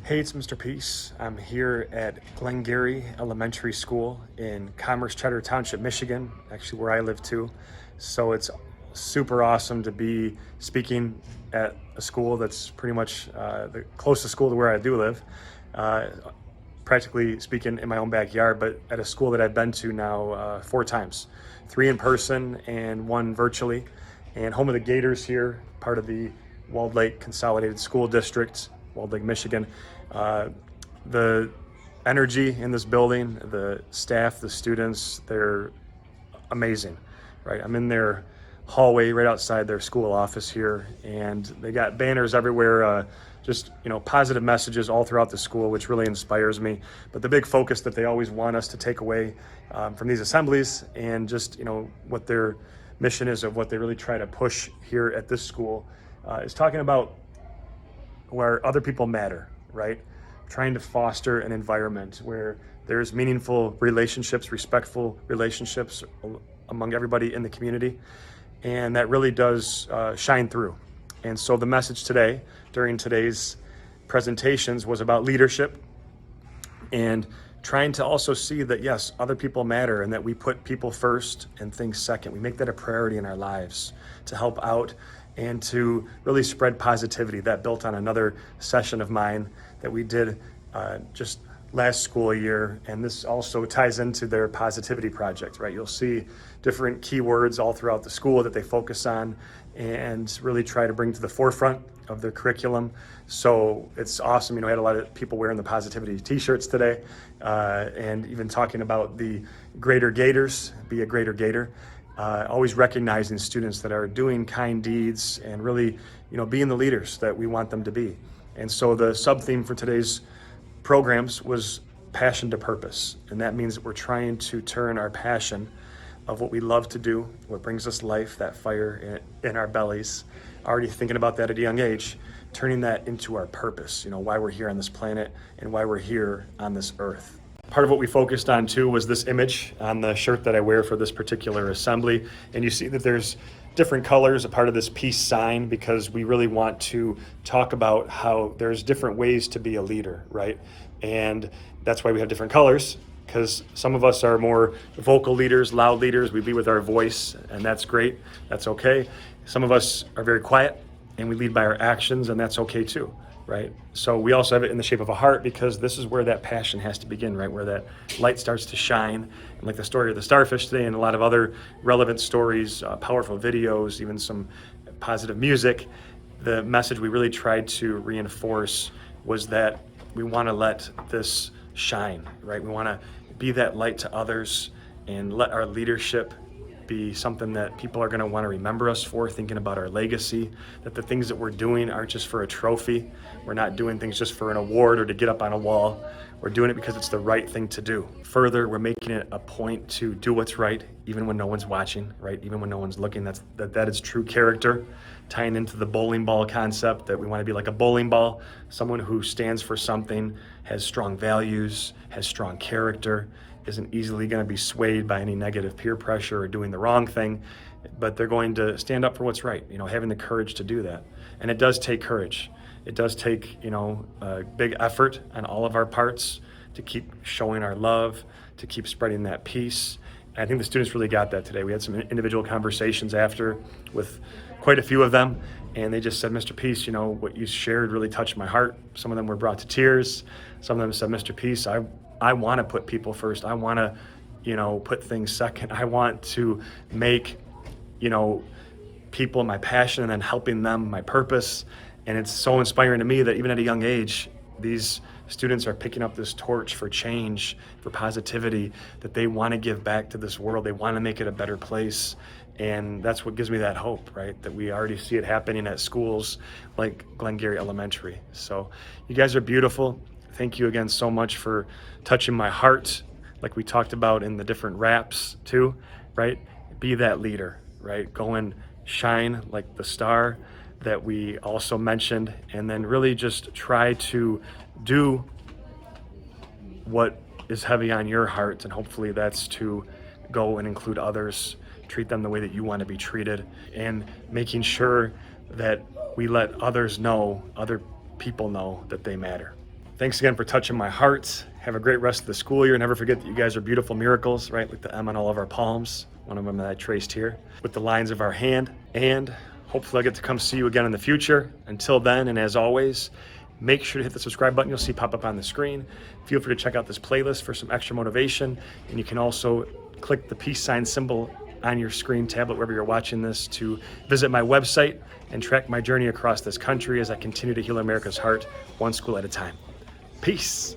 Hey, it's Mr. Peace. I'm here at Glengary Elementary School in Commerce Cheddar Township, Michigan, actually where I live too. So it's super awesome to be speaking at a school that's pretty much the closest school to where I do live. Uh, Practically speaking in my own backyard, but at a school that I've been to now 4 times, 3 in person and 1 virtually, and home of the Gators here, part of the Walled Lake Consolidated School District, Walled Lake, Michigan. Uh, the energy in this building, the staff, the students, they're amazing, right? I'm in their hallway right outside their school office here, and they got banners everywhere, just positive messages all throughout the school, which really inspires me. But the big focus that they always want us to take away from these assemblies, and just what their mission is, of what they really try to push here at this school, is talking about where other people matter, right? Trying to foster an environment where there's meaningful relationships, respectful relationships among everybody in the community. And that really does shine through. And so the message today, during today's presentations, was about leadership and trying to also see that, yes, other people matter, and that we put people first and things second. We make that a priority in our lives to help out and to really spread positivity. That built on another session of mine that we did just last school year, and this also ties into their positivity project, right? You'll see different keywords all throughout the school that they focus on and really try to bring to the forefront of their curriculum. So it's awesome. I had a lot of people wearing the positivity t-shirts today, and even talking about the greater Gators, be a greater Gator. Always recognizing students that are doing kind deeds and really, being the leaders that we want them to be. And so the sub-theme for today's programs was passion to purpose. And that means that we're trying to turn our passion of what we love to do, what brings us life, that fire in our bellies, already thinking about that at a young age, turning that into our purpose, why we're here on this planet and why we're here on this earth. Part of what we focused on too was this image on the shirt that I wear for this particular assembly. And you see that there's different colors, a part of this peace sign, because we really want to talk about how there's different ways to be a leader, right? And that's why we have different colors, because some of us are more vocal leaders, loud leaders. We lead with our voice, and that's great. That's okay. Some of us are very quiet, and we lead by our actions, and that's okay too. Right? So we also have it in the shape of a heart, because this is where that passion has to begin, right? Where that light starts to shine. And like the story of the starfish today and a lot of other relevant stories, powerful videos, even some positive music, the message we really tried to reinforce was that we want to let this shine, right? We want to be that light to others and let our leadership be something that people are going to want to remember us for, thinking about our legacy, that the things that we're doing aren't just for a trophy. We're not doing things just for an award or to get up on a wall. We're doing it because it's the right thing to do. Further, we're making it a point to do what's right, even when no one's watching, right? Even when no one's looking. That is true character, tying into the bowling ball concept, that we want to be like a bowling ball, someone who stands for something, has strong values, has strong character, isn't easily going to be swayed by any negative peer pressure or doing the wrong thing, but they're going to stand up for what's right, having the courage to do that. And it does take courage. It does take, a big effort on all of our parts to keep showing our love, to keep spreading that peace. And I think the students really got that today. We had some individual conversations after with quite a few of them, and they just said, Mr. Peace, what you shared really touched my heart. Some of them were brought to tears. Some of them said, Mr. Peace, I want to put people first. I want to, put things second. I want to make, people my passion, and then helping them my purpose. And it's so inspiring to me that even at a young age, these students are picking up this torch for change, for positivity, that they want to give back to this world. They want to make it a better place. And that's what gives me that hope, right? That we already see it happening at schools like Glengary Elementary. So you guys are beautiful. Thank you again so much for touching my heart, like we talked about in the different raps too, right? Be that leader, right? Go and shine like the star that we also mentioned, and then really just try to do what is heavy on your heart, and hopefully that's to go and include others, treat them the way that you want to be treated, and making sure that we let others know, other people know that they matter. Thanks again for touching my heart. Have a great rest of the school year. Never forget that you guys are beautiful miracles, right? Like the M on all of our palms, one of them that I traced here, with the lines of our hand. And hopefully I get to come see you again in the future. Until then, and as always, make sure to hit the subscribe button you'll see pop up on the screen. Feel free to check out this playlist for some extra motivation. And you can also click the peace sign symbol on your screen, tablet, wherever you're watching this, to visit my website and track my journey across this country as I continue to heal America's heart, one school at a time. Peace.